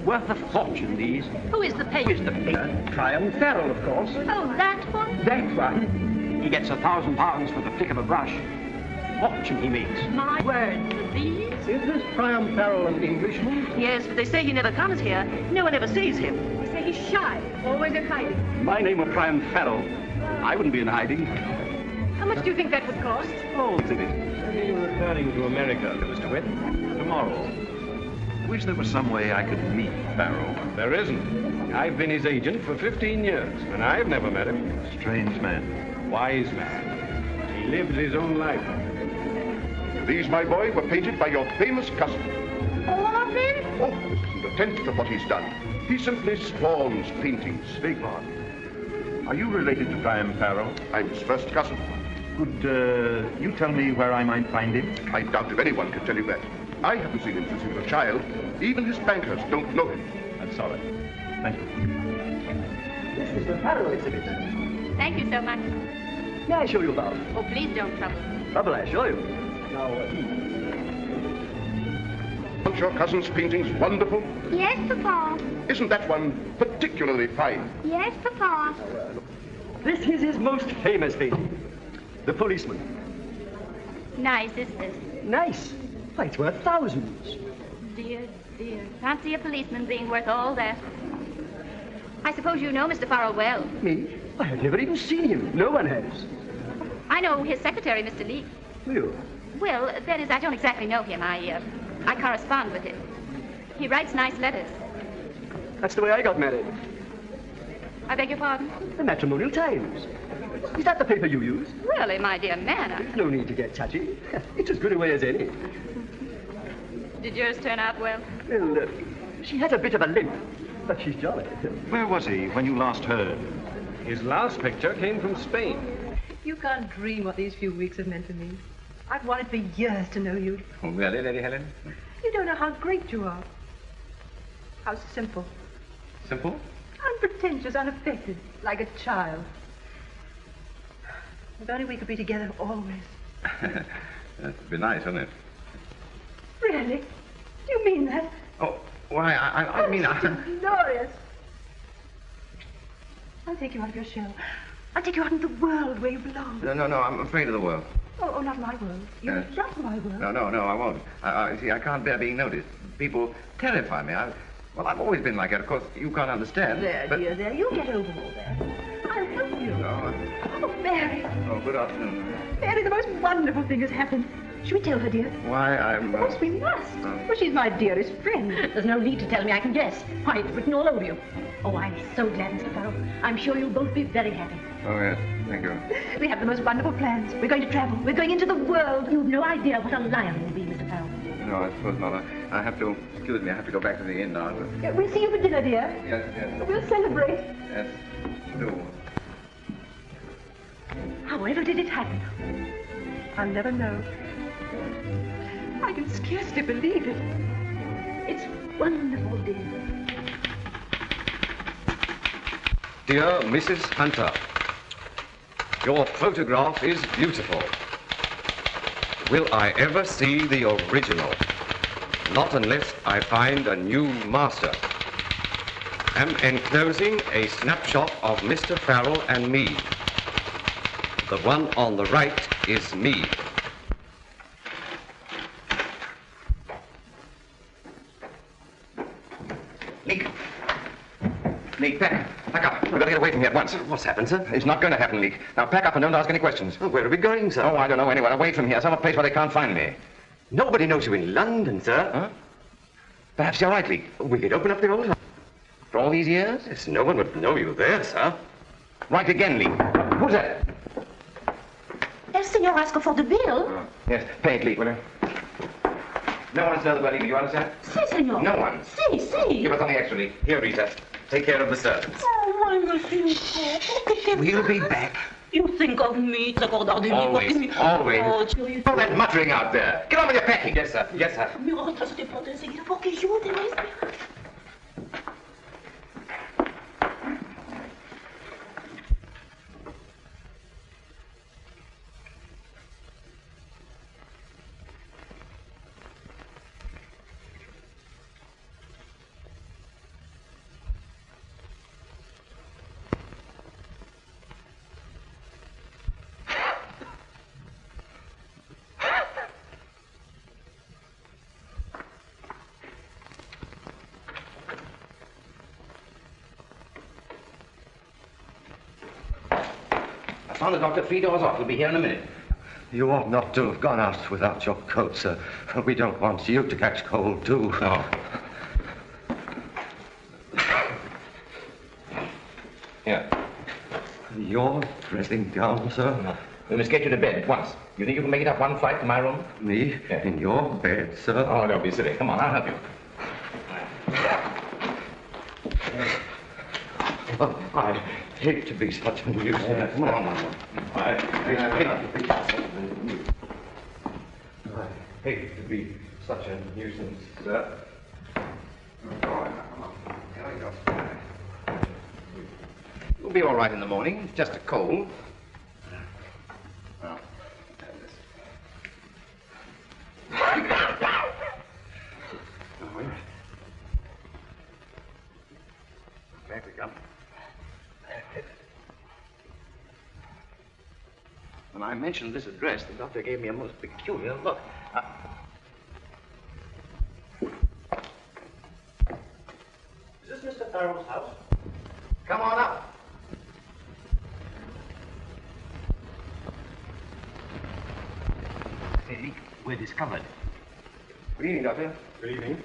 Worth a fortune, these. Who is the Who painter? is the painter? Priam Farrel, of course. Oh, that one? That one. He gets £1,000 for the flick of a brush. Fortune he makes. My word, for these? Is this Priam Farrel an Englishman? Yes, but they say he never comes here. No one ever sees him. They say he's shy, always in hiding. My name were Priam Farrel. I wouldn't be in hiding. How much do you think that would cost? Oh, silly. You're returning to America, Mr. Witt. Tomorrow. Wish there was some way I could meet Farrell. There isn't. I've been his agent for 15 years, and I've never met him. Strange man. Wise man. He lives his own life. These, my boy, were painted by your famous cousin. All of them? Oh, this isn't a tenth of what he's done. He simply spawns paintings. Big pardon. Are you related to Priam Farrell? I'm his first cousin. Could you tell me where I might find him? I doubt if anyone can tell you that. I haven't seen him since he was a child. Even his bankers don't know him. That's all right. Thank you. This is the Farrell exhibit. Thank you so much. May I show you about? Oh, please don't trouble. Trouble, I assure you. Now, Aren't your cousin's paintings wonderful? Yes, Papa. Isn't that one particularly fine? Yes, Papa. this is his most famous painting. The Policeman. Nice, isn't it? Nice. Why, it's worth thousands. Dear, dear. Fancy a policeman being worth all that. I suppose you know Mr. Farrell well. Me? I have never even seen him. No one has. I know his secretary, Mr. Leek. You? Well, that is, I don't exactly know him. I correspond with him. He writes nice letters. That's the way I got married. I beg your pardon? The Matrimonial Times. Is that the paper you use? Really, my dear man, There's no need to get touchy. It's as good a way as any. Did yours turn out well? Well, she has a bit of a limp, but she's jolly. Where was he when you last heard? His last picture came from Spain. You can't dream what these few weeks have meant to me. I've wanted for years to know you. Oh, really, Lady Helen? You don't know how great you are. How simple. Simple? Unpretentious, unaffected, like a child. If only we could be together always. That'd be nice, wouldn't it? Really? Do you mean that? Oh, why, I mean... Glorious. I'll take you out of your shell. I'll take you out into the world where you belong. No, I'm afraid of the world. Oh, not my world. You're not my world. No, I won't. See, I can't bear being noticed. People terrify me. I've always been like that. Of course, you can't understand. There, but... dear, there. You'll get over all that. I'll help you. Oh, Mary. oh, good afternoon. Mary, the most wonderful thing has happened. Should we tell her, dear? Why, I'm... Of course we must. Well, she's my dearest friend. There's no need to tell me. I can guess. Why, it's written all over you. Oh, I'm so glad, Mr. Farrell. I'm sure you'll both be very happy. Oh, yes. Thank you. We have the most wonderful plans. We're going to travel. We're going into the world. You've no idea what a lion will be, Mr. Farrell. No, I suppose not. I have to... Excuse me, I have to go back to the inn now. We'll see you for dinner, dear. Yes. We'll celebrate. Yes, do. However did it happen? I'll never know. I can scarcely believe it. It's wonderful, dear. Dear Mrs. Hunter, your photograph is beautiful. Will I ever see the original? Not unless I find a new master. Am enclosing a snapshot of Mr. Farrell and me. The one on the right is me. Leek, pack up. We've got to get away from here at once. What's happened, sir? It's not going to happen, Leek. Now, pack up and don't ask any questions. Oh, where are we going, sir? Oh, I don't know. Anywhere away from here. Some place where they can't find me. Nobody knows you in London, sir. Huh? Perhaps you're right, Leek. We could open up the old house. For all these years? Yes, no one would know you there, sir. Right again, Leek. Who's that? El Senor asked for the bill. Yes, pay it, Leek, will you? No one's known about Leek, you understand? Si, senor. No one. Si. Give us something extra, Leek. Here, Rita. Take care of the servants. Oh, why must you go? We'll be back. You think of me, t'accordar de Always. Oh, tu... All that muttering out there. Get on with your packing. Yes, sir. Yes, sir. Me retrace tes portes enseguida porque yo te ves. on the doctor. 3 doors off. He'll be here in a minute. You ought not to have gone out without your coat, sir. We don't want you to catch cold, too. No. Here. Your dressing gown, sir? No. We must get you to bed at once. You think you can make it up one flight to my room? Me? Yeah. In your bed, sir? Oh, don't be silly. Come on, I'll help you. Oh, I hate to be such a nuisance. Come on. I hate to be such a nuisance. I hate to be such a nuisance, sir. There we go. You'll be all right in the morning. It's just a cold. Well, back we come. When I mentioned this address, the doctor gave me a most peculiar look. Is this Mr. Farrel's house? Come on up. Hey, Leek, we're discovered. Good evening, Doctor. Good evening.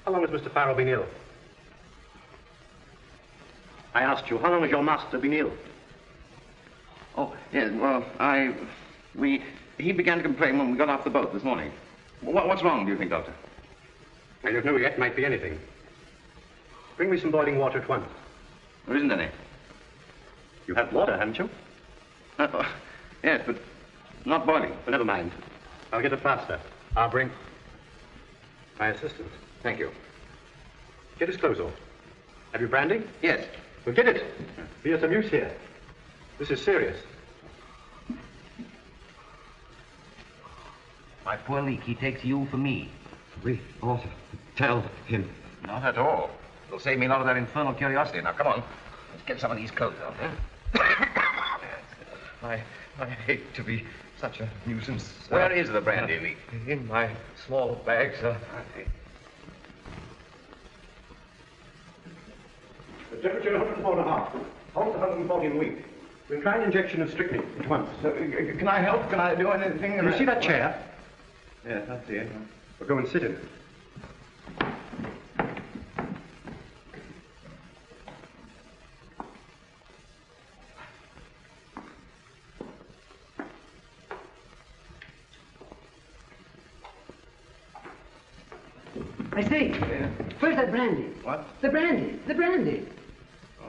How long has Mr. Farrel been ill? I asked you, how long has your master been ill? Oh, yes, well, he began to complain when we got off the boat this morning. What's wrong, do you think, Doctor? I don't know yet. Might be anything. Bring me some boiling water at once. There isn't any. You have water, haven't you? Yes, but not boiling. Well, never mind. I'll get it faster. I'll bring my assistant. Thank you. Get his clothes off. Have you brandy? Yes. Well, get it. Be of some use here. This is serious. My poor Leek, he takes you for me. We ought to tell him. Not at all. It'll save me a lot of that infernal curiosity. Now, come on. Let's get some of these clothes off, I hate to be such a nuisance. Where is the brandy, Leek? In my small bag, sir. The temperature 104.5. Pulse 140 in a week. We'll try an injection of strychnine at once. Can I help? Can I do anything? You see that chair? Yes, I see it. We'll go and sit in it. I say, where's that brandy? What? The brandy, the brandy.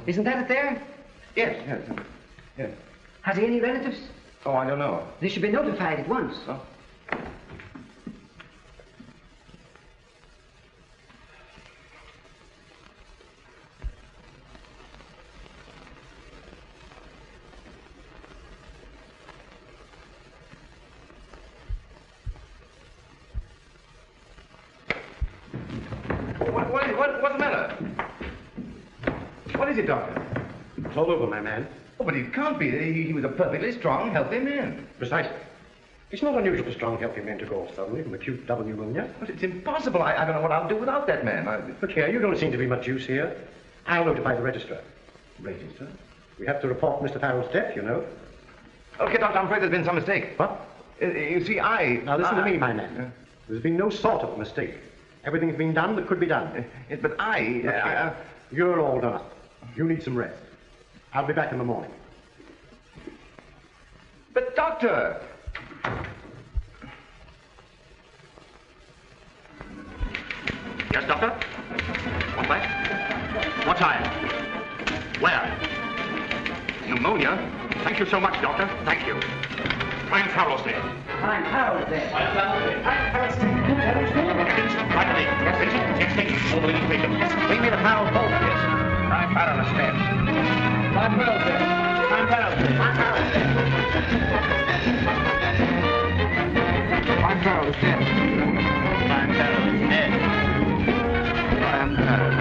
Isn't that it there? Yes. Has he any relatives? Oh, I don't know. They should be notified at once. Oh. What's the matter? What is it, Doctor? It's all over, my man. Oh, but it can't be. He was a perfectly strong, healthy man. Precisely. It's not unusual for strong, healthy men to go off suddenly from acute double pneumonia. But it's impossible. I don't know what I'll do without that man. Look here, you don't seem to be much use here. I'll notify the registrar. Register? We have to report Mr. Farrel's death, you know. Okay, Doctor, I'm afraid there's been some mistake. What? You see, Now, listen to me, my man. There's been no sort of mistake. Everything's been done that could be done. But You're all done up. You need some rest. I'll be back in the morning. But, Doctor! Yes, Doctor? What, that? What time? Where? Pneumonia? Thank you so much, Doctor. Thank you. Priam Farrel's there. Priam Farrel's there. Priam Farrel's there. Right away. Yes, Vincent. Yes, thank you. All the leading patients. Bring me the Farrel boat, yes. Priam Farrel is dead. Priam Farrel's there. Priam Farrel's there. Priam Farrel's there. Priam Farrel is dead. Priam Farrel is dead. Priam Farrel.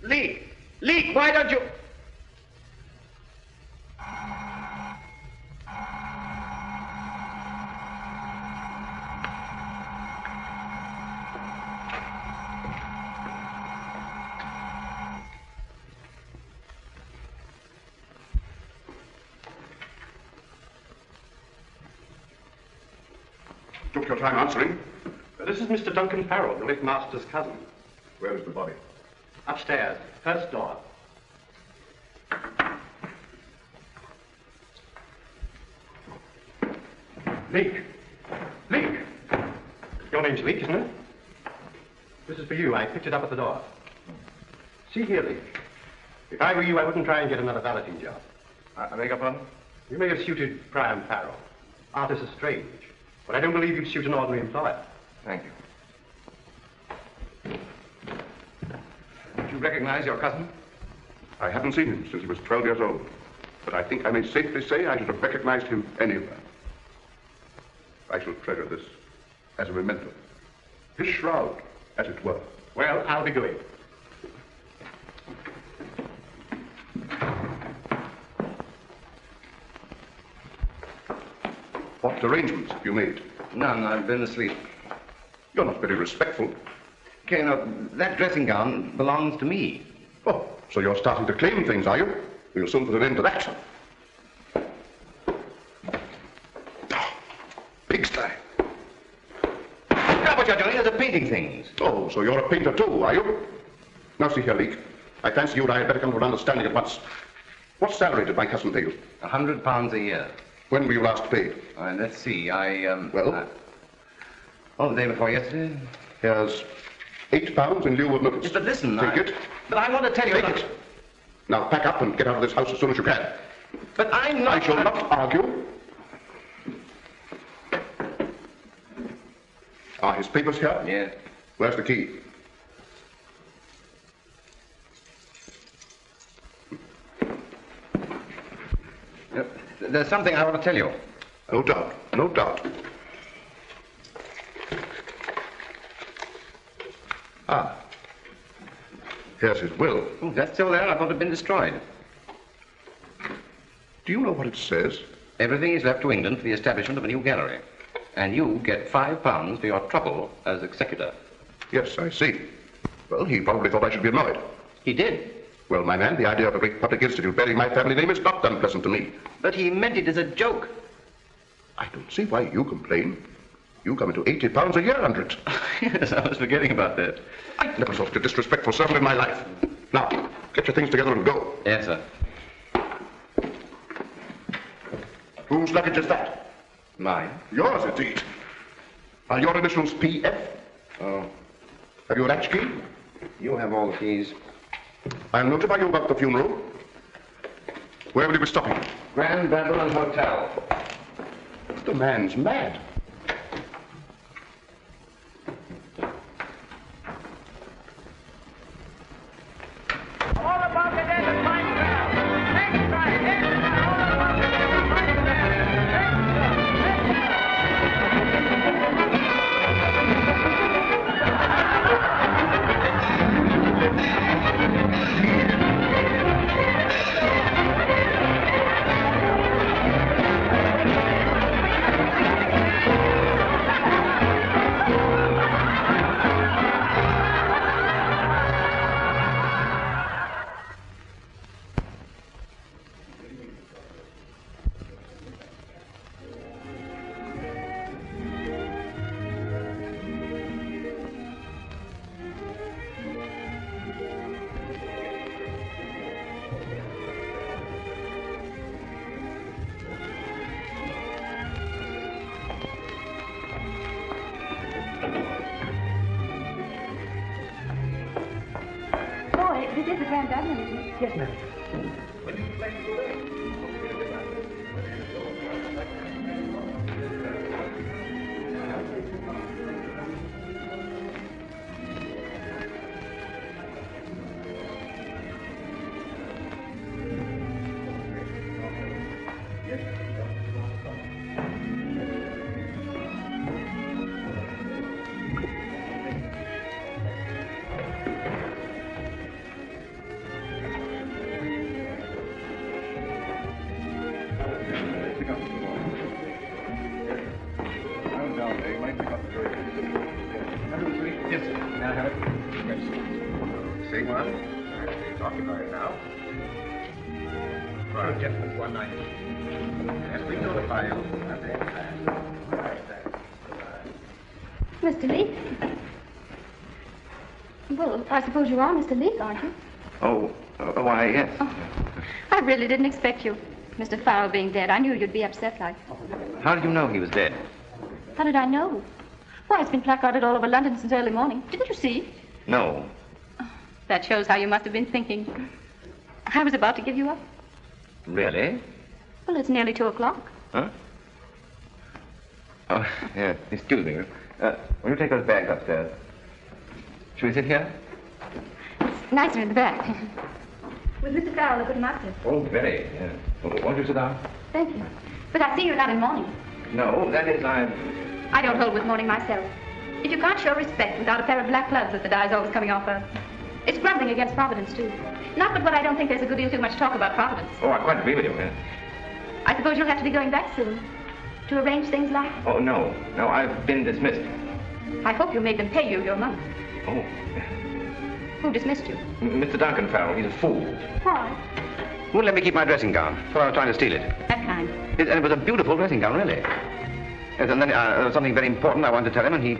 Leek! Leek, why don't you... Took your time answering. This is Mr. Duncan Farrel, the late master's cousin. Where is the body? Upstairs, first door. Leek! Leek! Your name's Leek, isn't it? This is for you. I picked it up at the door. See here, Leek. If I were you, I wouldn't try and get another valeting job. I beg your pardon? You may have suited Priam Farrel. Artists are strange. But I don't believe you'd suit an ordinary employer. Thank you. Do you recognize your cousin? I haven't seen him since he was 12 years old. But I think I may safely say I should have recognized him anywhere. I shall treasure this as a memento. His shroud, as it were. Well, I'll be going. What arrangements have you made? None. I've been asleep. You're not very respectful. Okay, now, that dressing gown belongs to me. Oh, so you're starting to claim things, are you? We'll soon put an end to that. Oh, pigsty. Now what you're doing is painting things. Oh, so you're a painter too, are you? Now see here, Leek. I fancy you and I had better come to an understanding at once. What salary did my cousin pay you? £100 a year. When were you last paid? Let's see, Well? The day before yesterday. Here's £8 in lieu of notice. Yes, but listen, Take it. But I want to tell you... Take it. Now pack up and get out of this house as soon as you can. But I'm not... I shall not argue. Are his papers here? Yes. Where's the key? There's something I want to tell you. No doubt, no doubt. Ah. Here's his will. Oh, that's still there? I thought it had been destroyed. Do you know what it says? Everything is left to England for the establishment of a new gallery. And you get £5 for your trouble as executor. Yes, I see. Well, he probably thought I should be annoyed. He did. Well, my man, the idea of a great public institute bearing my family name is not unpleasant to me. But he meant it as a joke. I don't see why you complain. You come into £80 a year under it. Yes, I was forgetting about that. I never saw such a disrespectful servant in my life. Now, get your things together and go. Yes, sir. Whose luggage is that? Mine. Yours, indeed. Are your initials P.F.? Oh. Have you a latch key? You have all the keys. I'll notify you about the funeral. Where will you be stopping? Grand Babylon Hotel. The man's mad. All about the dead of my crowd. Next time, all about the dead of my This is the Grand Babylon. Yes, ma'am. Now, Helen. Sing one. You're talking about it now. Right, gentlemen's 190. Yes, we notify you. Mr. Leek? Well, I suppose you are Mr. Leek, aren't you? Why, yes. Oh, I really didn't expect you. Mr. Farrel being dead, I knew you'd be upset like. How did you know he was dead? How did I know? Why, it's been placarded all over London since early morning. Didn't you see? No. Oh, that shows how you must have been thinking. I was about to give you up. Really? Well, it's nearly 2 o'clock. Huh? Oh, yeah. Excuse me. Will you take those bags upstairs? Should we sit here? It's nicer in the back. With Mr. Farrel, a good master. Oh, very. Won't you sit down? Thank you. But I see you're not in mourning. No, that is, I don't hold with mourning myself. If you can't show respect without a pair of black gloves that the dye's always coming off of, it's grumbling against Providence, too. Not but what I don't think there's a good deal too much talk about Providence. Oh, I quite agree with you, yeah. I suppose you'll have to be going back soon to arrange things like... Oh, no. No, I've been dismissed. I hope you made them pay you your money. Oh. Who dismissed you? Mr. Duncan Farrel. He's a fool. Why? Wouldn't let me keep my dressing gown. Thought I was trying to steal it. That kind. And it was a beautiful dressing gown, really. Yes, and then there was something very important I wanted to tell him, and he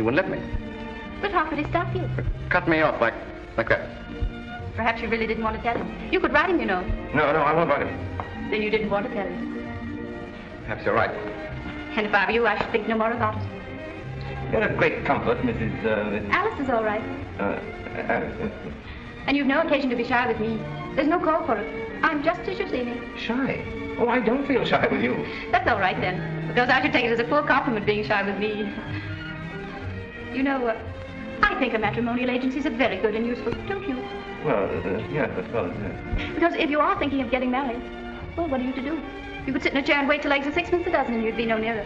wouldn't let me. But how could he stop you? Cut me off like that. Perhaps you really didn't want to tell him. You could write him, you know. No, I won't write him. Then you didn't want to tell him. Perhaps you're right. And if I were you, I should think no more about it. You're a great comfort, Mrs. Alice is all right. Alice. And you've no occasion to be shy with me. There's no call for it. I'm just as you see me. Shy? Oh, I don't feel shy with you. That's all right, then. Because I should take it as a full compliment being shy with me. You know, I think a matrimonial agency is very good and useful, don't you? Well, yes, I suppose, yes. Because if you are thinking of getting married, well, what are you to do? You could sit in a chair and wait till eggs are 6 a dozen and you'd be no nearer.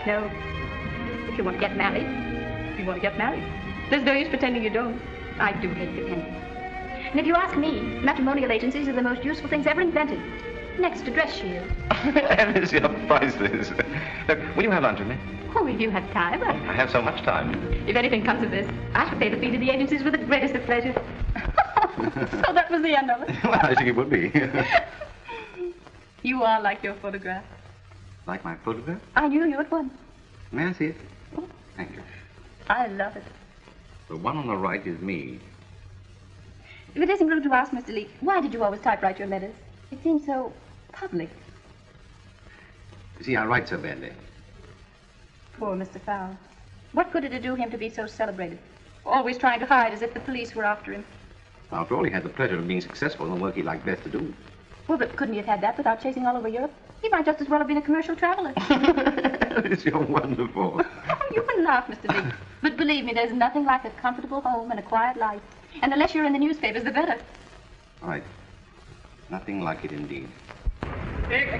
No. If you want to get married, you want to get married. There's no use pretending you don't. I do hate pretending. And if you ask me, matrimonial agencies are the most useful things ever invented. Next to dress shields. Alice, you're priceless. Look, will you have lunch with me? Oh, if you have time. I have so much time. If anything comes of this, I shall pay the fee to the agencies with the greatest of pleasure. So that was the end of it. Well, I think it would be. You are like your photograph. Like my photograph? I knew you at once. May I see it? Oh. Thank you. I love it. The one on the right is me. If it isn't rude to ask, Mr. Leek, why did you always typewrite your letters? It seems so public. You see, I write so badly. Poor Mr. Farrel. What good did it do him to be so celebrated? Always trying to hide as if the police were after him. After all, he had the pleasure of being successful in the work he liked best to do. Well, but couldn't he have had that without chasing all over Europe? He might just as well have been a commercial traveler. Alice, you're wonderful. Oh, you can laugh, Mr. Leek. But believe me, there's nothing like a comfortable home and a quiet life. And the less you're in the newspapers, the better. Right. Nothing like it indeed. Priam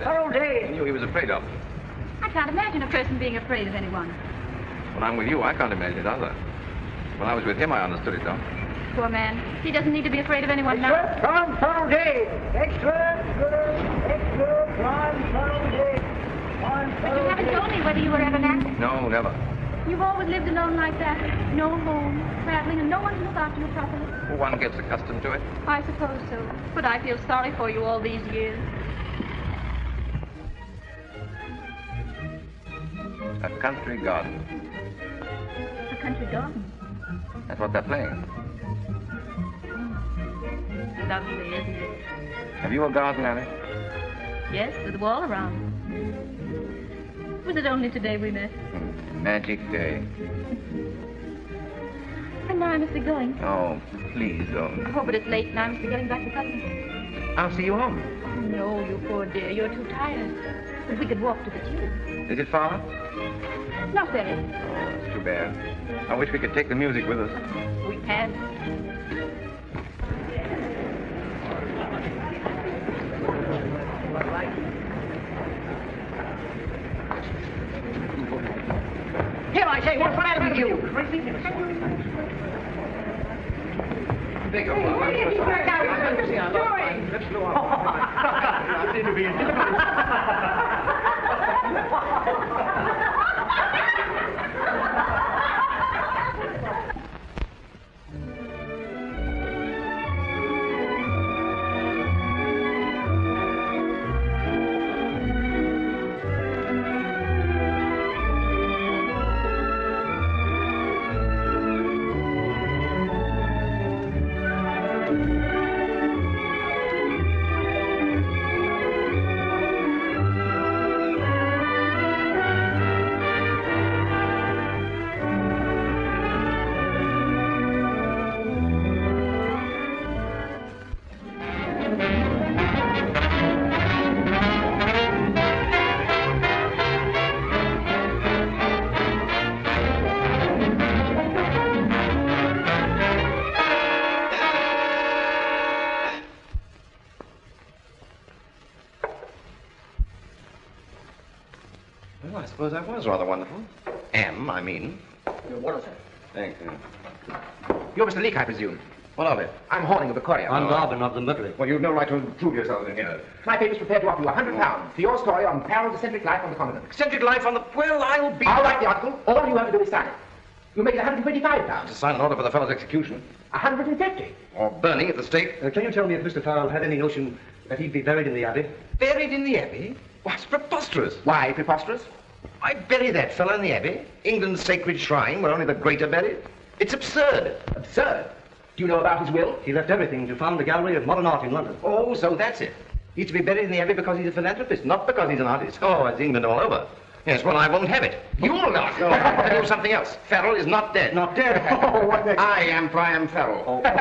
Farrel dead. I knew he was afraid of. I can't imagine a person being afraid of anyone. When I'm with you, I can't imagine it either. When I was with him, I understood it, though. Poor man. He doesn't need to be afraid of anyone now. Priam Farrel dead. Extra, Priam Farrel dead. But you haven't told me whether you were ever married. No, never. You've always lived alone like that. No home, traveling, and no one to look after you properly. Well, one gets accustomed to it. I suppose so. But I feel sorry for you all these years. A country garden. A country garden? That's what they're playing. Lovely, isn't it? Have you a garden, Alice? Yes, with a wall around. Was it only today we met? Magic day. And now I must be going. Oh, please don't. Oh, but it's late and I must be getting back to Duncan. I'll see you home. Oh, no, you poor dear. You're too tired. But we could walk to the tube. Is it far? Not very. Oh, it's too bad. I wish we could take the music with us. We can. Here, I say, what's the matter with you? Big Let's go. seem to be in difficulty. Well, I suppose that was rather wonderful. I mean. What is it? Thank you. You're Mr. Leek, I presume. What of it? I'm Horning of the Courier. I'm Garvin of the Medley. Well, you've no right to intrude yourself in here. My paper's prepared to offer you £100 for your story on Farrel's eccentric life on the continent. Eccentric life on the... Well, I'll be... I'll write the article. All you have to do is sign it. You make it £125. To sign an order for the fellow's execution. 150. Or burning at the stake. Can you tell me if Mr. Farrel had any notion that he'd be buried in the Abbey? Buried in the Abbey? Why, it's preposterous. Why preposterous? Why bury that fellow in the Abbey? England's sacred shrine where only the great are buried? It's absurd. Absurd? Do you know about his will? He left everything to found the Gallery of Modern Art in London. Oh, so that's it. He's to be buried in the Abbey because he's a philanthropist, not because he's an artist. Oh, it's England all over. Yes, well, I won't have it. You'll not. No. I'll tell you something else. Farrel is not dead. Not dead? Oh, what next? I am Priam Farrel. Oh, get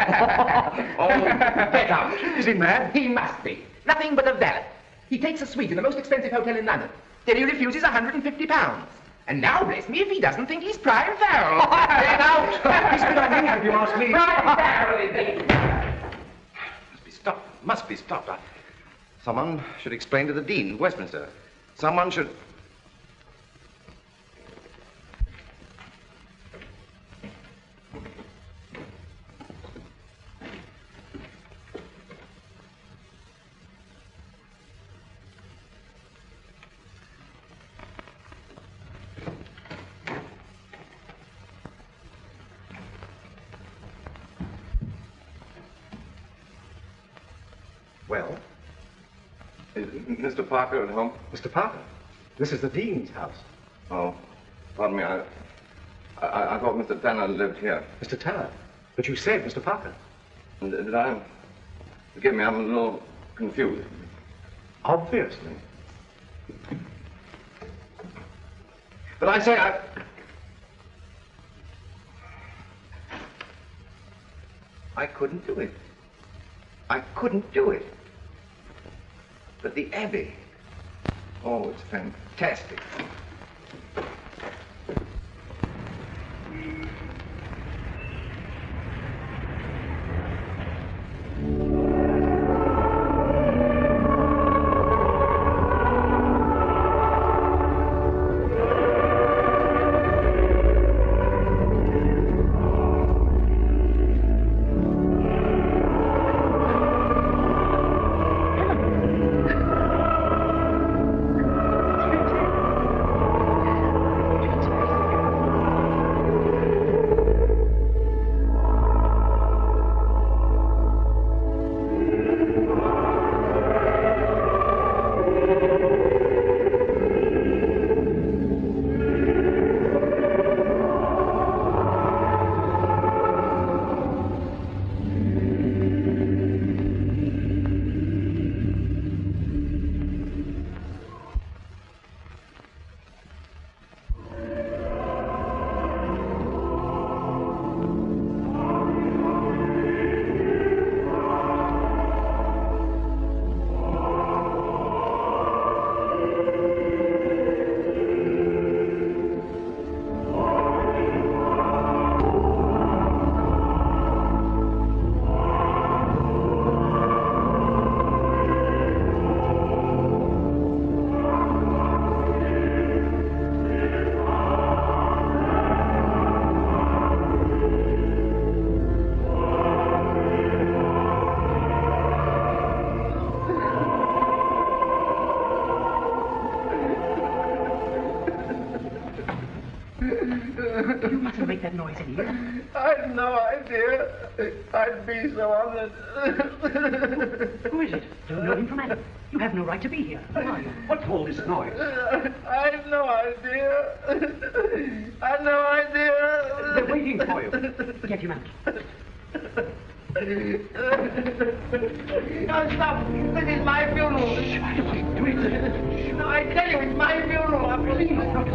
out. Is he mad? He must be. Nothing but a valet. He takes a suite in the most expensive hotel in London. Then he refuses £150. And now, bless me, if he doesn't think he's Priam Farrel. Get out. He's been on me, if you ask me. Priam Farrel, indeed. Must be stopped. Must be stopped. Someone should explain to the Dean of Westminster. Someone should... Well, Is Mr. Parker at home? Mr. Parker, this is the Dean's house. Oh, pardon me. I thought Mr. Tanner lived here. Mr. Tanner? But you said Mr. Parker. Did I? Forgive me, I'm a little confused. Obviously. But I say I couldn't do it. I couldn't do it. But the Abbey, oh, it's fantastic. You mustn't make that noise in here. I'd no idea I'd be so honored. Who is it? Don't know him from Adam. You have no right to be here. Who are you? What's all this noise? I've no idea. I've no idea. They're waiting for you. Get him out. No, stop. This is my funeral. Shh, what are you doing? No, I tell you, it's my funeral. Please, not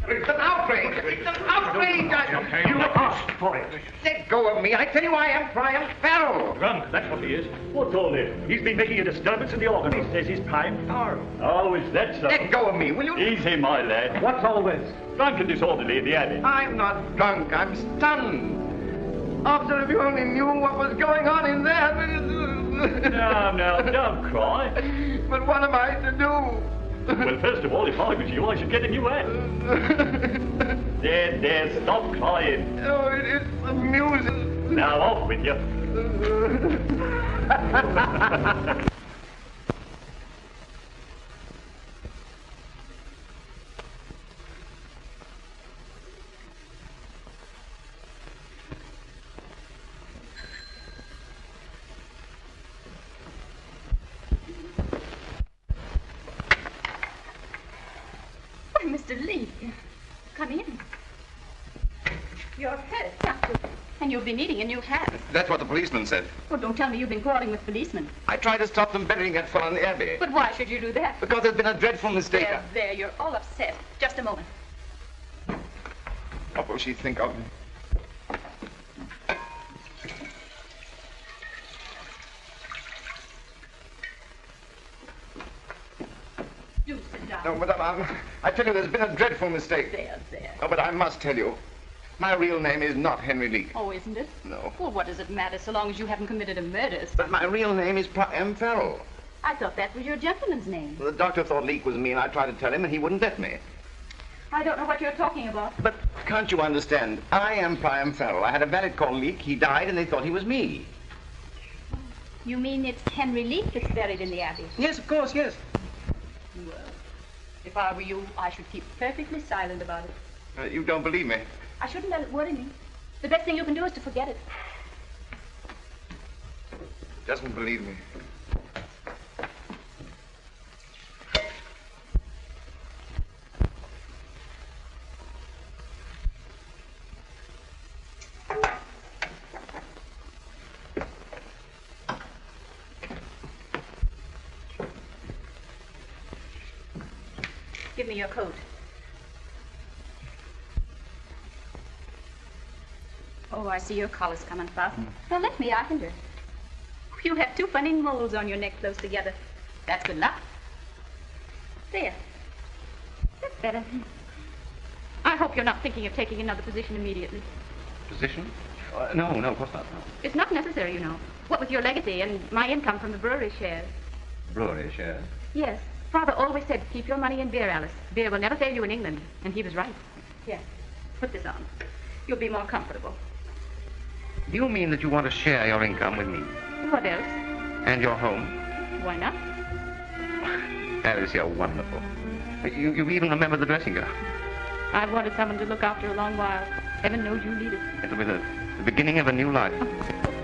It's an outrage! It's an outrage! You asked for it. Let go of me! I tell you I am Priam Farrel! Drunk, that's what he is. What's all this? He's been making a disturbance in the organ. He says he's Priam Farrel. Oh, is that so? Let go of me, will you? Easy, my lad. What's all this? Drunk and disorderly in the abbey. I'm not drunk, I'm stunned. Officer, if you only knew what was going on in there. Now, don't cry. But what am I to do? Well, first of all, if I was you, I should get a new hat. There, stop crying. Oh, it's amusing. Now, off with you. Mr. Leek, come in. You're hurt, and you'll be needing a new hat. That's what the policeman said. Well, don't tell me you've been quarreling with policemen. I tried to stop them burying that fellow in the abbey. But why should you do that? Because there's been a dreadful mistake. There, you're all upset. Just a moment. What will she think of me? Do sit down. No, Madame, I tell you, there's been a dreadful mistake. There. Oh, but I must tell you, my real name is not Henry Leek. Oh, isn't it? No. Well, what does it matter so long as you haven't committed a murder? But my real name is Priam Farrel. I thought that was your gentleman's name. Well, the doctor thought Leek was me, and I tried to tell him, and he wouldn't let me. I don't know what you're talking about. But can't you understand? I am Priam Farrel. I had a valet called Leek. He died, and they thought he was me. You mean it's Henry Leek that's buried in the abbey? Yes, of course, yes. Well, if I were you, I should keep perfectly silent about it. You don't believe me? I shouldn't let it worry me. The best thing you can do is to forget it. Doesn't believe me. Give me your coat. Oh, I see your collar's coming fast. Well, let me, I can do it. You have two funny moles on your neck close together. That's good luck. There. That's better. I hope you're not thinking of taking another position immediately. Position? No, of course not. No. It's not necessary, you know. What with your legacy and my income from the brewery shares. Brewery shares? Yes. Father always said, keep your money in beer, Alice. Beer will never fail you in England. And he was right. Here, put this on. You'll be more comfortable. Do you mean that you want to share your income with me? What else? And your home? Why not? Alice, you're wonderful. You even remember the dressing gown. I've wanted someone to look after a long while. Heaven knows you need it. It'll be the beginning of a new life.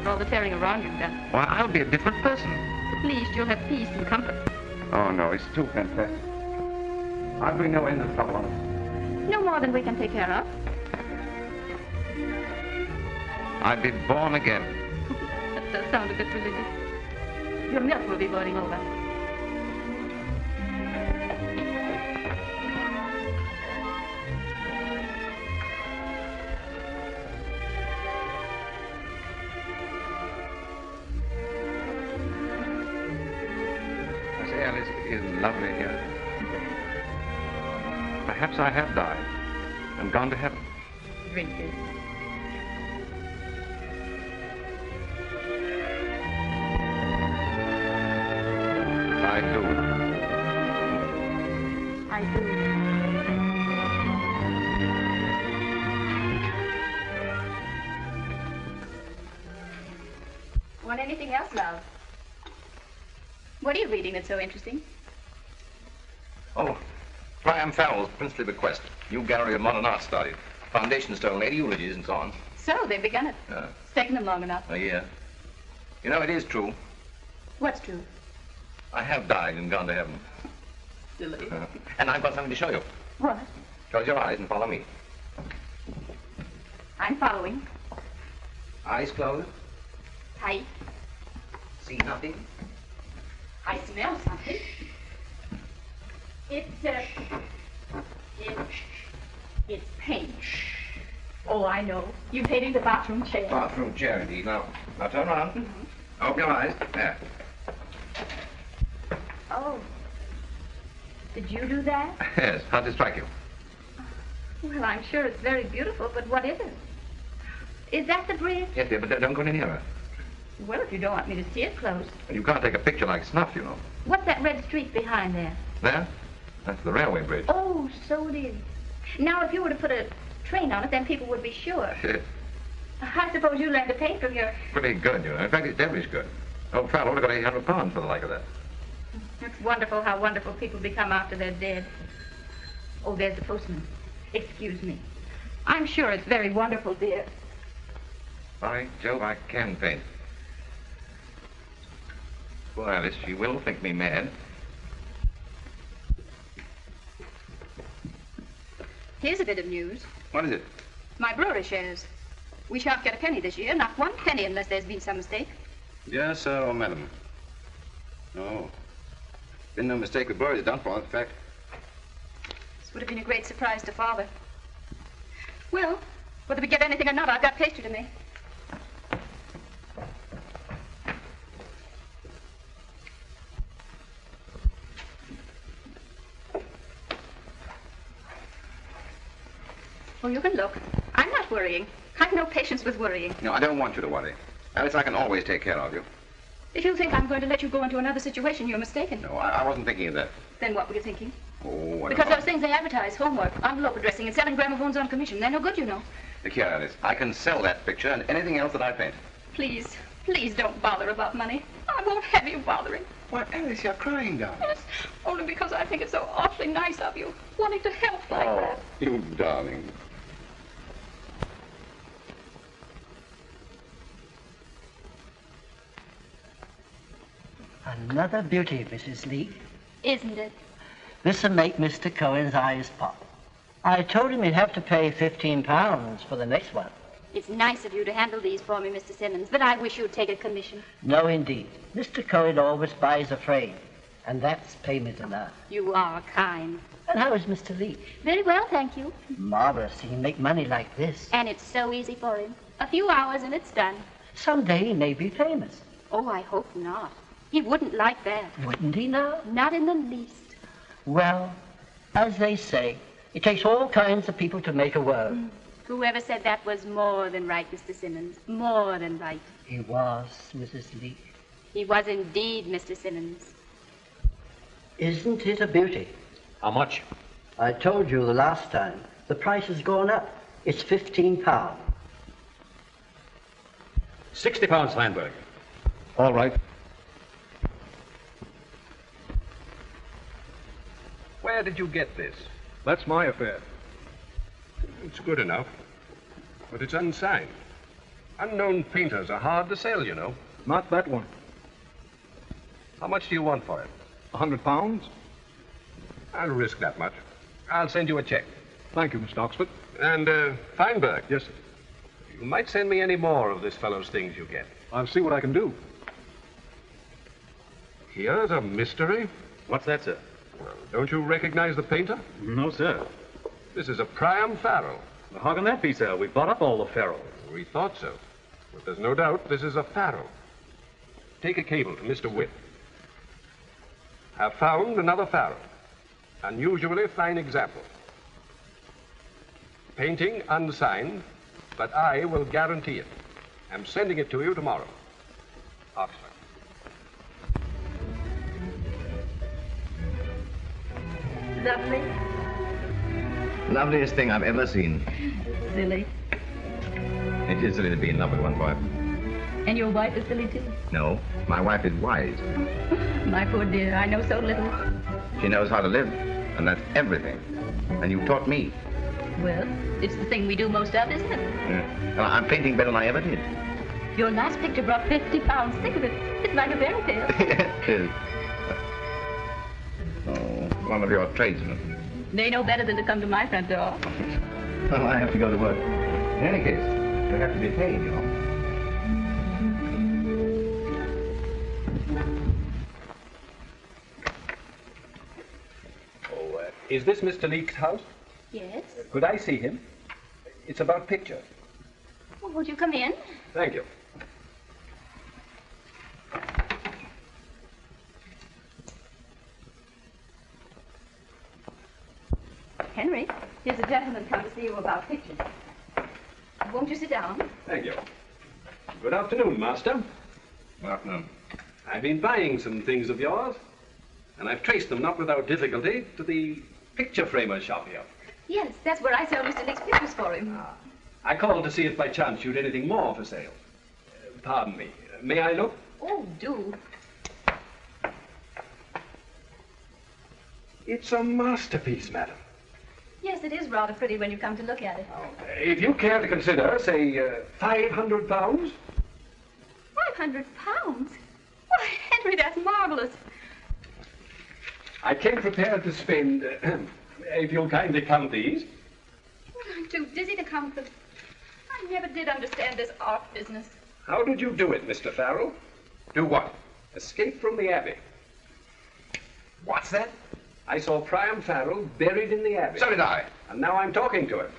For all the tearing around you've done. Why, I'll be a different person. At least you'll have peace and comfort. Oh, no, it's too fantastic. I'll bring no end of trouble on us. No more than we can take care of. I'll be born again. That does sound a bit religious. Your milk will be boiling over. I say, Alice, it is lovely here. Perhaps I have died and gone to heaven. Drink this. I do. I do. Want anything else, love? What are you reading that's so interesting? Oh, Priam Farrel's princely bequest. New gallery of modern art started. Foundation stone, lady eulogies, and so on. So, they've begun it. It's taken them long enough. A year. You know, it is true. What's true? I have died and gone to heaven. Silly. And I've got something to show you. What? Close your eyes and follow me. I'm following. Eyes closed. Tight. See nothing. I smell something. It's paint. Oh, I know. You're painting the bathroom chair. Bathroom chair, indeed. Now turn around. Open your eyes. There. Oh. Did you do that? Yes. How'd it strike you? Well, I'm sure it's very beautiful, but what is it? Is that the bridge? Yes, dear, but don't go any nearer. Well, if you don't want me to see it close. You can't take a picture like snuff, you know. What's that red streak behind there? There? That's the railway bridge. Oh, so it is. Now, if you were to put a train on it, then people would be sure. Yes. I suppose you learned to paint from your... Pretty good, you know. In fact, it's devilish good. Old Farrel would have got 800 pounds for the like of that. It's wonderful how wonderful people become after they're dead. Oh, there's the postman. Excuse me. I'm sure it's very wonderful, dear. By Jove, I can paint. Poor Alice, she will think me mad. Here's a bit of news. What is it? My brewery shares. We shan't get a penny this year, not one penny unless there's been some mistake. Yes, sir, or madam. No. Been no mistake with breweries done for, in fact. This would have been a great surprise to Father. Well, whether we get anything or not, I've got pastry to make. Oh, you can look. I'm not worrying. I've no patience with worrying. No, I don't want you to worry. Alice, I can always take care of you. If you think I'm going to let you go into another situation, you're mistaken. No, I wasn't thinking of that. Then what were you thinking? Oh, Because those things they advertise, homework, envelope addressing, and selling gramophones on commission, they're no good, you know. Look here, Alice. I can sell that picture and anything else that I paint. Please, please don't bother about money. I won't have you bothering. Why, Alice, you're crying, darling. Yes, only because I think it's so awfully nice of you, wanting to help like that. You darling. Another beauty, Mrs. Leek. Isn't it? This'll make Mr. Cohen's eyes pop. I told him he'd have to pay £15 for the next one. It's nice of you to handle these for me, Mr. Simmons, but I wish you'd take a commission. No, indeed. Mr. Cohen always buys a frame, and that's payment enough. You are kind. And how is Mr. Leek? Very well, thank you. Marvelous. He can make money like this. And it's so easy for him. A few hours and it's done. Someday he may be famous. Oh, I hope not. He wouldn't like that. Wouldn't he now? Not in the least. Well, as they say, it takes all kinds of people to make a world. Whoever said that was more than right, Mr. Simmons. More than right. He was, Mrs. Leek. He was indeed, Mr. Simmons. Isn't it a beauty? How much? I told you the last time. The price has gone up. It's £15. £60, Steinberg. All right. Where did you get this? That's my affair. It's good enough, but it's unsigned. Unknown painters are hard to sell, you know. Not that one. How much do you want for it? £100? I'll risk that much. I'll send you a check. Thank you, Mr. Oxford. And, Feinberg. Yes, sir. You might send me any more of this fellow's things you get. I'll see what I can do. Here's a mystery. What's that, sir? Well, don't you recognize the painter? No, sir. This is a Priam Farrel. Well, how can that be, sir? We bought up all the Farrel. We thought so. But there's no doubt this is a Farrel. Take a cable to Mr. Whip. Have found another Farrel. Unusually fine example. Painting unsigned, but I will guarantee it. I'm sending it to you tomorrow. Oxford. Lovely. Loveliest thing I've ever seen. Silly. It is silly to be in love with one boy. And your wife is silly, too. No, my wife is wise. My poor dear, I know so little. She knows how to live. And that's everything. And you taught me. Well, it's the thing we do most of, isn't it? Yeah. Well, I'm painting better than I ever did. Your last picture brought 50 pounds. Think of it. It's like a fairy tale. It is. Oh, one of your tradesmen. They know better than to come to my front door. Well, I have to go to work. In any case, they have to be paid, you know. Oh, is this Mr. Leek's house? Yes? Could I see him? It's about pictures. Well, would you come in? Thank you. Henry, here's a gentleman come to see you about pictures. Won't you sit down? Thank you. Good afternoon, Master. Good afternoon. I've been buying some things of yours, and I've traced them, not without difficulty, to the picture framer's shop here. Yes, that's where I sell Mr. Leek's pictures for him. I called to see if by chance you'd anything more for sale. Pardon me. May I look? Oh, do. It's a masterpiece, madam. Yes, it is rather pretty when you come to look at it. If you care to consider, say, £500. 500 pounds? Why, Henry, that's marvelous. I came prepared to spend, if you'll kindly count these. Well, I'm too dizzy to count them. I never did understand this art business. How did you do it, Mr. Farrel? Do what? Escape from the Abbey. What's that? I saw Priam Farrel buried in the Abbey. So did I. And now I'm talking to him.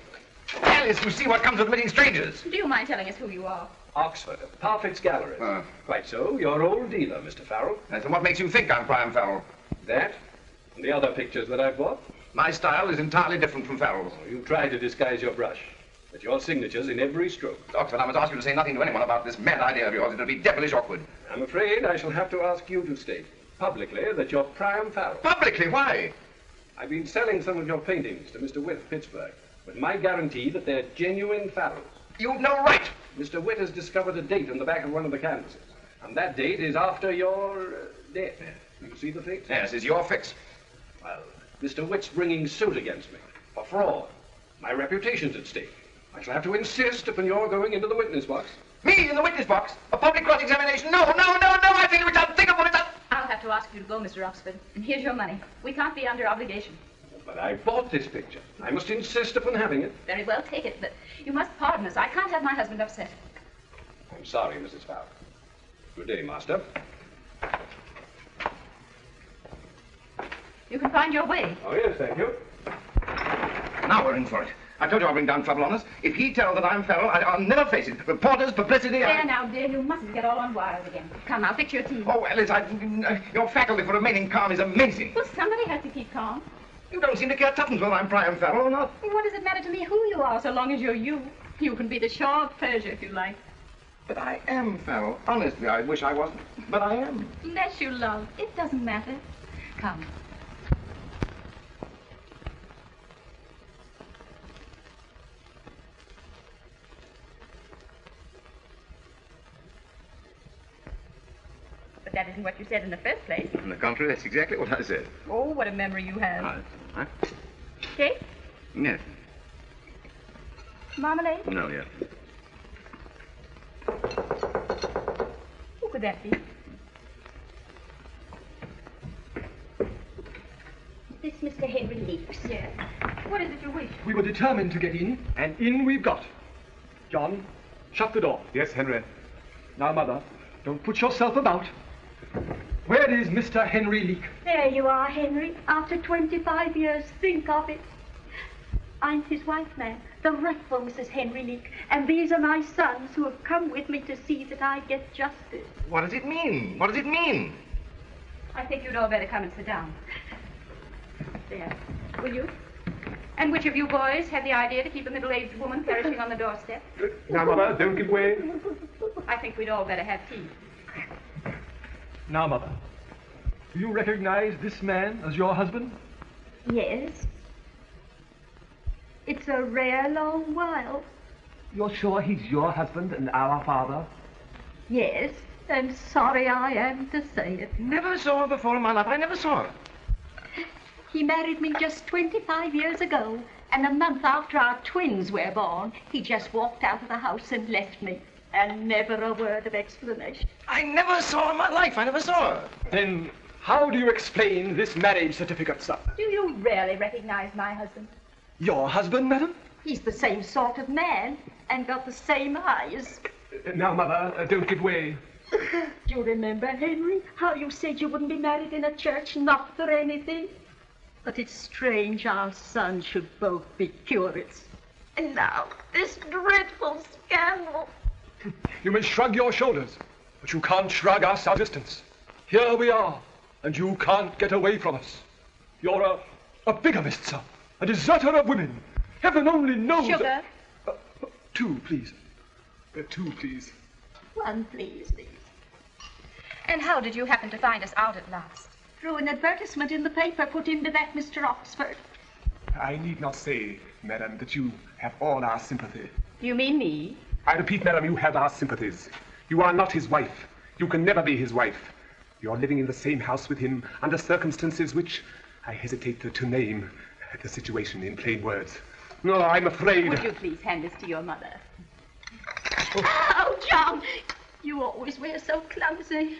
Alice, you see what comes of meeting strangers. Do you mind telling us who you are? Oxford, Parfit's Gallery. Quite so. Your old dealer, Mr. Farrel. And what makes you think I'm Priam Farrel? That and the other pictures that I've bought. My style is entirely different from Farrel's. You try to disguise your brush, but your signature's in every stroke. Oxford, I must ask you to say nothing to anyone about this mad idea of yours. It'll be devilish awkward. I'm afraid I shall have to ask you to state publicly that you're Priam Farrel. Publicly? Why? I've been selling some of your paintings to Mr. Witt of Pittsburgh, with my guarantee that they're genuine Farrels. You've no right. Mr. Witt has discovered a date on the back of one of the canvases, and that date is after your death. You see the fix? Yes, it's your fix. Well, Mr. Witt's bringing suit against me for fraud. My reputation's at stake. I shall have to insist upon your going into the witness box. Me in the witness box? A public cross-examination? No, I think it's unthinkable. I'll have to ask you to go, Mr. Oxford. And here's your money. We can't be under obligation. But I bought this picture. I must insist upon having it. Very well, take it, but you must pardon us. I can't have my husband upset. I'm sorry, Mrs. Farrel. Good day, Master. You can find your way. Oh, yes, thank you. Now we're in for it. I told you I'll bring down trouble on us. If he tells that I'm Farrel, I'll never face it. Reporters, publicity... There now, dear, you mustn't get all on wild again. Come, I'll fix your tea. Oh, Alice, your faculty for remaining calm is amazing. Well, somebody has to keep calm. You don't seem to care tuppence whether I'm Priam Farrel or not. Well, what does it matter to me who you are, so long as you're you? You can be the Shaw of Persia, if you like. But I am Farrel. Honestly, I wish I wasn't. But I am. Bless you, love. It doesn't matter. Come. But that isn't what you said in the first place. On the contrary, that's exactly what I said. Oh, what a memory you have. Huh? Cake? Yes. Marmalade? No, yes. Who could that be? Is this Mr. Henry Leek? Yes. What is it you wish? We were determined to get in, and in we've got. John, shut the door. Yes, Henry. Now, Mother, don't put yourself about. Where is Mr. Henry Leek? There you are, Henry. After 25 years, think of it. I'm his wife, ma'am, the rightful Mrs. Henry Leek, and these are my sons who have come with me to see that I get justice. What does it mean? What does it mean? I think you'd all better come and sit down. There. Will you? And which of you boys had the idea to keep a middle-aged woman perishing on the doorstep? Now, Mother, don't give way. I think we'd all better have tea. Now, Mother, do you recognize this man as your husband? Yes. It's a rare long while. You're sure he's your husband and our father? Yes, and sorry I am to say it. Never saw her before in my life. I never saw her. He married me just 25 years ago, and a month after our twins were born, he just walked out of the house and left me. And never a word of explanation. I never saw her in my life. I never saw her. Then how do you explain this marriage certificate, sir? Do you really recognize my husband? Your husband, madam? He's the same sort of man, and got the same eyes. Now, Mother, don't give way. Do you remember, Henry, how you said you wouldn't be married in a church, not for anything? But it's strange our sons should both be curates. And now, this dreadful scandal. You may shrug your shoulders, but you can't shrug us our distance. Here we are, and you can't get away from us. You're a bigamist, sir, a deserter of women. Heaven only knows... Sugar? Two, please. Two, please. One, please. And how did you happen to find us out at last? Through an advertisement in the paper put into that Mr. Oxford. I need not say, madam, that you have all our sympathy. You mean me? I repeat, madam, you have our sympathies. You are not his wife. You can never be his wife. You're living in the same house with him under circumstances which I hesitate to name the situation in plain words. No, I'm afraid... Would you please hand this to your mother? Oh, John, you always wear so clumsy.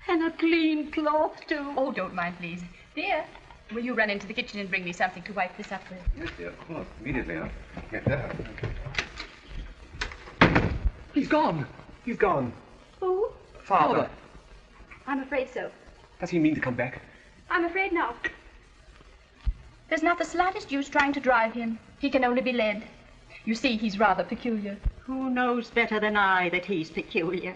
And a clean cloth, too. Oh, don't mind, please. Dear, will you run into the kitchen and bring me something to wipe this up with? Yes, dear, of course. Immediately, huh? Get there. He's gone. He's gone. Who? Father. I'm afraid so. Does he mean to come back? I'm afraid not. There's not the slightest use trying to drive him. He can only be led. You see, he's rather peculiar. Who knows better than I that he's peculiar?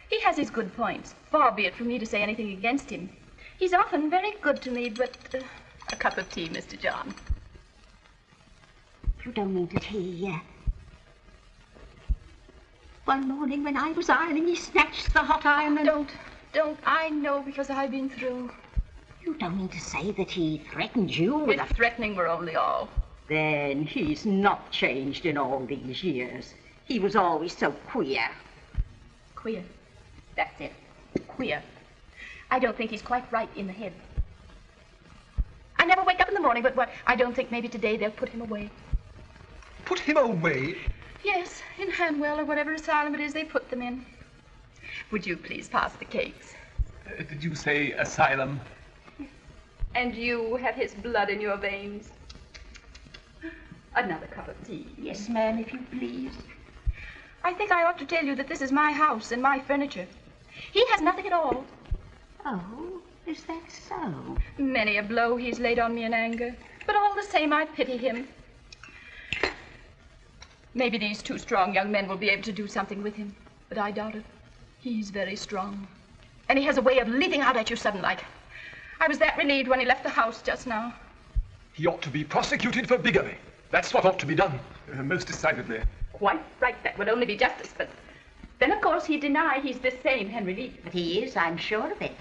He has his good points. Far be it from me to say anything against him. He's often very good to me, but... a cup of tea, Mr. John. You don't mean to tea, One morning when I was ironing, he snatched the hot iron and... Don't. I know because I've been through. You don't mean to say that he threatened you with His threatening were only all. Then he's not changed in all these years. He was always so queer. Queer. That's it. Queer. I don't think he's quite right in the head. I never wake up in the morning, but I don't think maybe today they'll put him away. Put him away? Yes, in Hanwell or whatever asylum it is they put them in. Would you please pass the cakes? Did you say asylum? And you have his blood in your veins. Another cup of tea. Yes, ma'am, if you please. I think I ought to tell you that this is my house and my furniture. He has nothing at all. Oh, is that so? Many a blow he's laid on me in anger, but all the same I pity him. Maybe these two strong young men will be able to do something with him, but I doubt it. He's very strong. And he has a way of leaping out at you sudden-like. I was that relieved when he left the house just now. He ought to be prosecuted for bigamy. That's what ought to be done, most decidedly. Quite right, that would only be justice, but then, of course, he'd deny he's the same Henry Leek. But he is, I'm sure of it.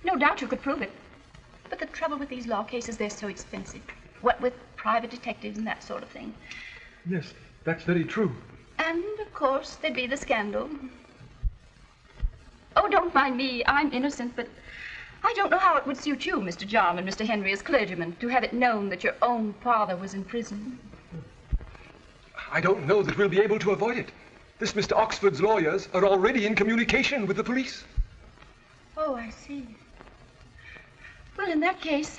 No doubt you could prove it. But the trouble with these law cases, they're so expensive. What with private detectives and that sort of thing. Yes, that's very true. And, of course, there'd be the scandal. Oh, don't mind me. I'm innocent, but I don't know how it would suit you, Mr. John and Mr. Henry, as clergymen, to have it known that your own father was in prison. I don't know that we'll be able to avoid it. This Mr. Oxford's lawyers are already in communication with the police. Oh, I see. Well, in that case,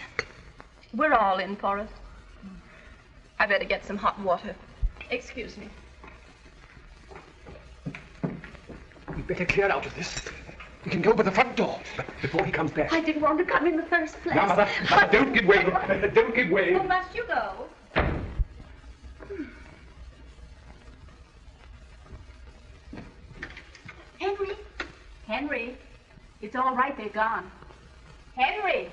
we're all in for it. I better get some hot water. Excuse me. We'd better clear out of this. We can go by the front door before he comes back. I didn't want to come in the first place. Now, Mother, don't give way. Don't give way. Oh, must you go? Henry? Henry, it's all right, they're gone. Henry!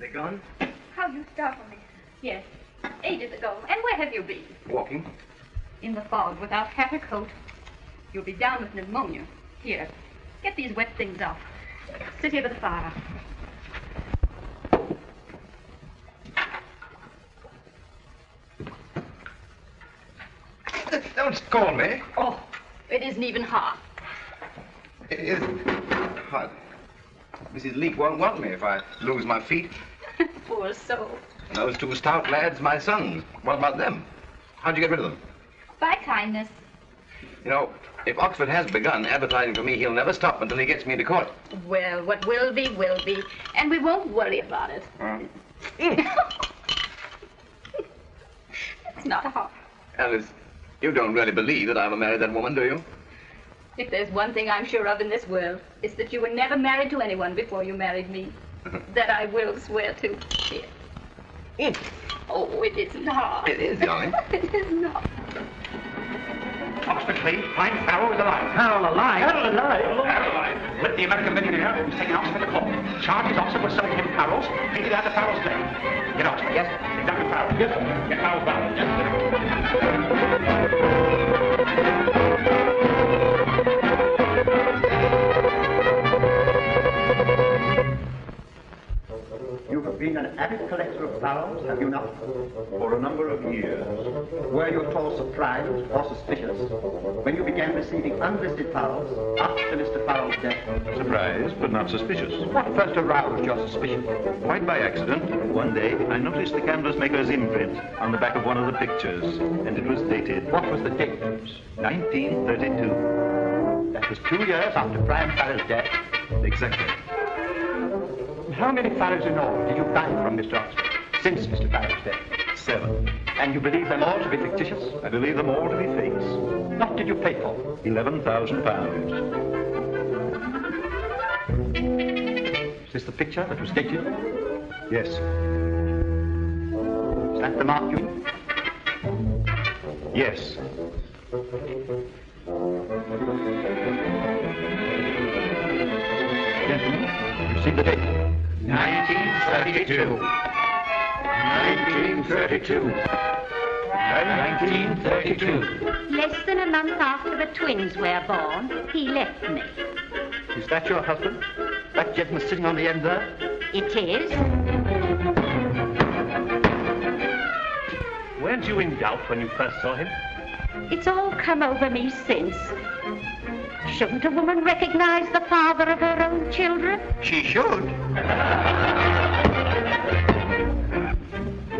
They gone? How you startled me. Yes, ages ago. And where have you been? Walking. In the fog, without hat or coat. You'll be down with pneumonia. Here, get these wet things off. Sit here by the fire. Don't scold me. Oh, it isn't even hot. It is hot. Mrs. Leek won't want me if I lose my feet. Poor soul. And those two stout lads, my sons. What about them? How'd you get rid of them? By kindness. You know, if Oxford has begun advertising for me, he'll never stop until he gets me into court. Well, what will be, will be. And we won't worry about it. It's not hot. Alice, you don't really believe that I will marry that woman, do you? If there's one thing I'm sure of in this world, it's that you were never married to anyone before you married me. That I will swear to. Here. Oh, it isn't hard. It is, darling. It is not. Oxford, please. Find Farrel is alive. Farrel alive? Farrel alive? Farrel alive. With the American millionaire who's taken Oxford to court. Charges Oxford with selling him Farrel's, painted out of Farrel's name. Get Oxford. Yes. Duncan Farrel. Yes, sir. Get Farrel Farrel. You have been an avid collector of Farrels, have you not? For a number of years. Were you at all surprised or suspicious when you began receiving unlisted Farrels after Mr. Farrel's death? Surprised, but not suspicious. What first aroused your suspicion? Quite by accident, one day I noticed the canvas maker's imprint on the back of one of the pictures, and it was dated. What was the date? 1932. That was 2 years after Priam Farrel's death. Exactly. How many Farrels in all did you buy from Mr. Oxford since Mr. Farrel's death? 7. And you believe them all to be fictitious? I believe them all to be fakes. What did you pay for? £11,000. Is this the picture that was dated? Yes. Is that the mark you... Yes. Gentlemen, you see the date? 1932. 1932. 1932. Less than a month after the twins were born, he left me. Is that your husband? That gentleman sitting on the end there? It is. Weren't you in doubt when you first saw him? It's all come over me since. Shouldn't a woman recognize the father of her own children? She should.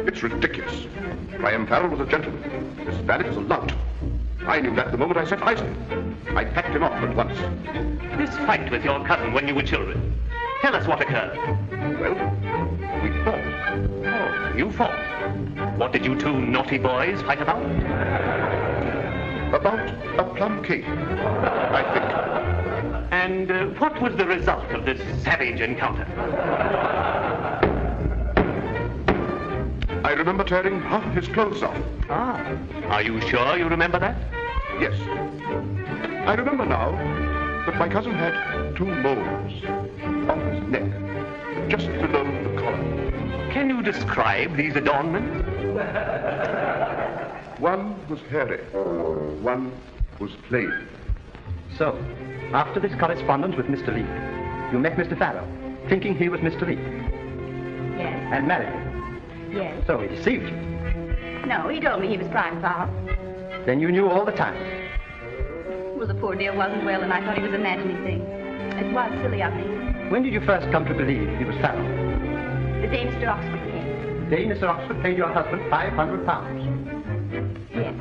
It's ridiculous. Priam Farrel was a gentleman. This valet was a lout. I knew that the moment I set eyes on him. I packed him off at once. This fight with your cousin when you were children. Tell us what occurred. Well, we fought. Oh, you fought. What did you two naughty boys fight about? About a plum cake, I think. And what was the result of this savage encounter? I remember tearing half his clothes off. Ah. Are you sure you remember that? Yes. I remember now that my cousin had 2 moles on his neck, just below the collar. Can you describe these adornments? One was hairy, one was plain. So, after this correspondence with Mr. Leek, you met Mr. Farrel, thinking he was Mr. Leek, Yes. and married him. Yes. So he deceived you. No, he told me he was Priam Farrel. Then you knew all the time. Well, the poor dear wasn't well, and I thought he was imagining things. It was silly of me. When did you first come to believe he was Farrel? The day Mr. Oxford came. The day Mr. Oxford paid your husband £500. Yes.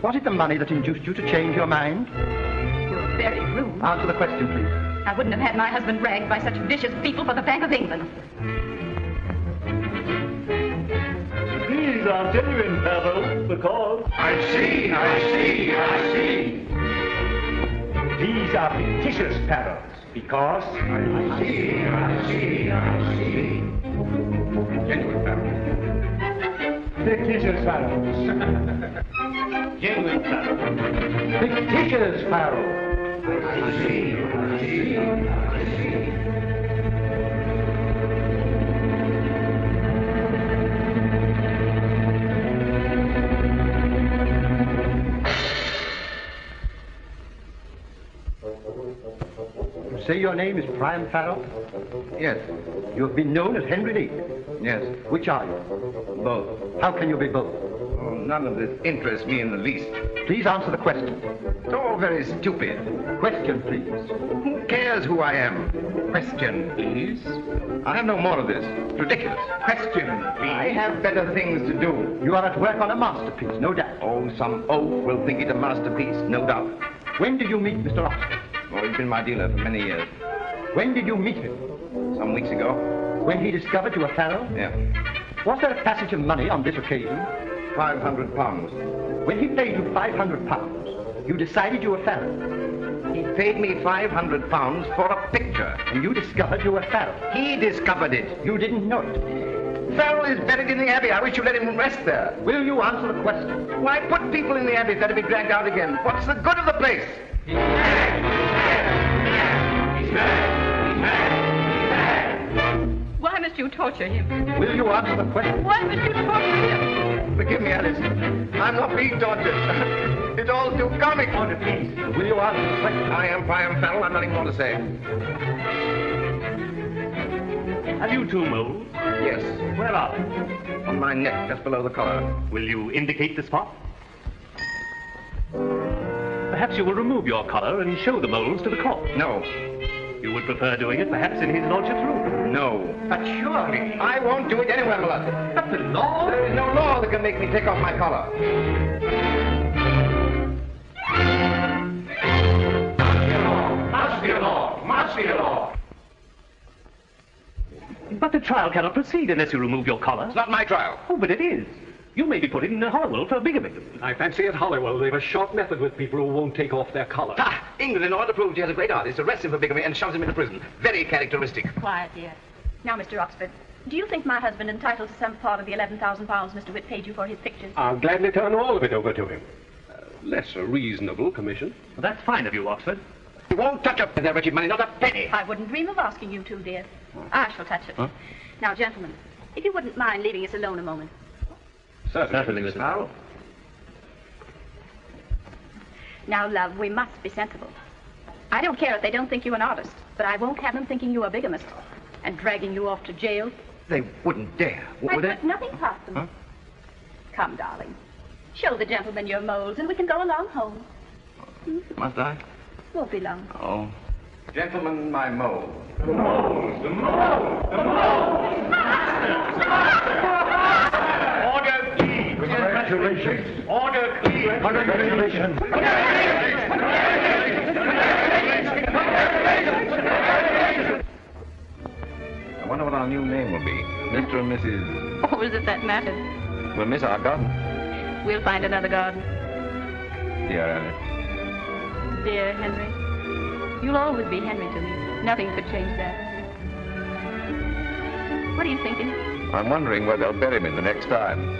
Was it the money that induced you to change your mind? You're very rude. Answer the question, please. I wouldn't have had my husband ragged by such vicious people for the Bank of England. These are genuine Farrel, because... I see. These are fictitious Farrels, because... I see. Genuine Farrel. Fictitious Farrels. Genuine Farrel. Fictitious Farrels. I see. say your name is Priam Farrel? Yes. You have been known as Henry Leek? Yes. Which are you? Both. How can you be both? Oh, none of this interests me in the least. Please answer the question. It's all very stupid. Question, please. Who cares who I am? Question, please. I have no more of this. It's ridiculous. Question, please. I have better things to do. You are at work on a masterpiece, no doubt. Oh, some oaf will think it a masterpiece, no doubt. When did you meet Mr. Oxford? Oh, he's been my dealer for many years. When did you meet him? Some weeks ago. When he discovered you were Farrel? Yeah. Was there a passage of money on this occasion? £500. When he paid you £500, you decided you were Farrel. He paid me £500 for a picture. And you discovered you were Farrel. He discovered it. You didn't know it. Farrel is buried in the Abbey. I wish you'd let him rest there. Will you answer the question? Why put people in the Abbey if they're to be dragged out again? What's the good of the place? He's mad! He's mad! He's mad! Why must you torture him? Will you answer the question? Why must you torture him? Forgive me, Alice. I'm not being tortured. It's all too comic. Order, please. Will you answer the question? I am Priam Farrel. I've nothing more to say. Have you two moles? Yes. Where are they? On my neck, just below the collar. Will you indicate the spot? Perhaps you will remove your collar and show the moles to the court. No. You would prefer doing it perhaps in his lordship's room? No. But surely. I won't do it anywhere, my lord. But the law? There is no law that can make me take off my collar. Must be a law! Must be a law! But the trial cannot proceed unless you remove your collar. It's not my trial. Oh, but it is. You may be put in Holywell for bigamy. I fancy at Holywell they've a short method with people who won't take off their collar. Ah, England, in order to prove she has a great artist, arrests him for bigamy and shoves him into prison. Very characteristic. Quiet, dear. Now, Mr. Oxford, do you think my husband entitled to some part of the £11,000 Mr. Witt paid you for his pictures? I'll gladly turn all of it over to him. Less a reasonable commission. Well, that's fine of you, Oxford. You won't touch up their wretched money, not a penny. I wouldn't dream of asking you to, dear. I shall touch it. Huh? Now, gentlemen, if you wouldn't mind leaving us alone a moment. Certainly, Miss Farrel. Now, love, we must be sensible. I don't care if they don't think you an artist, but I won't have them thinking you a bigamist and dragging you off to jail. They wouldn't dare. I Would they? put nothing past them. Huh? Come, darling. Show the gentleman your moles, and we can go along home. Must I? Won't be long. Oh. Gentlemen, my mole. The moles! The moles! The moles! Order, please! Congratulations! Order, please! Congratulations! I wonder what our new name will be. Mr. and Mrs. Oh, is it that matter? We'll miss our garden. We'll find another garden. Dear Alice. Dear Henry, you'll always be Henry to me. Nothing could change that. What are you thinking? I'm wondering where they'll bury me the next time.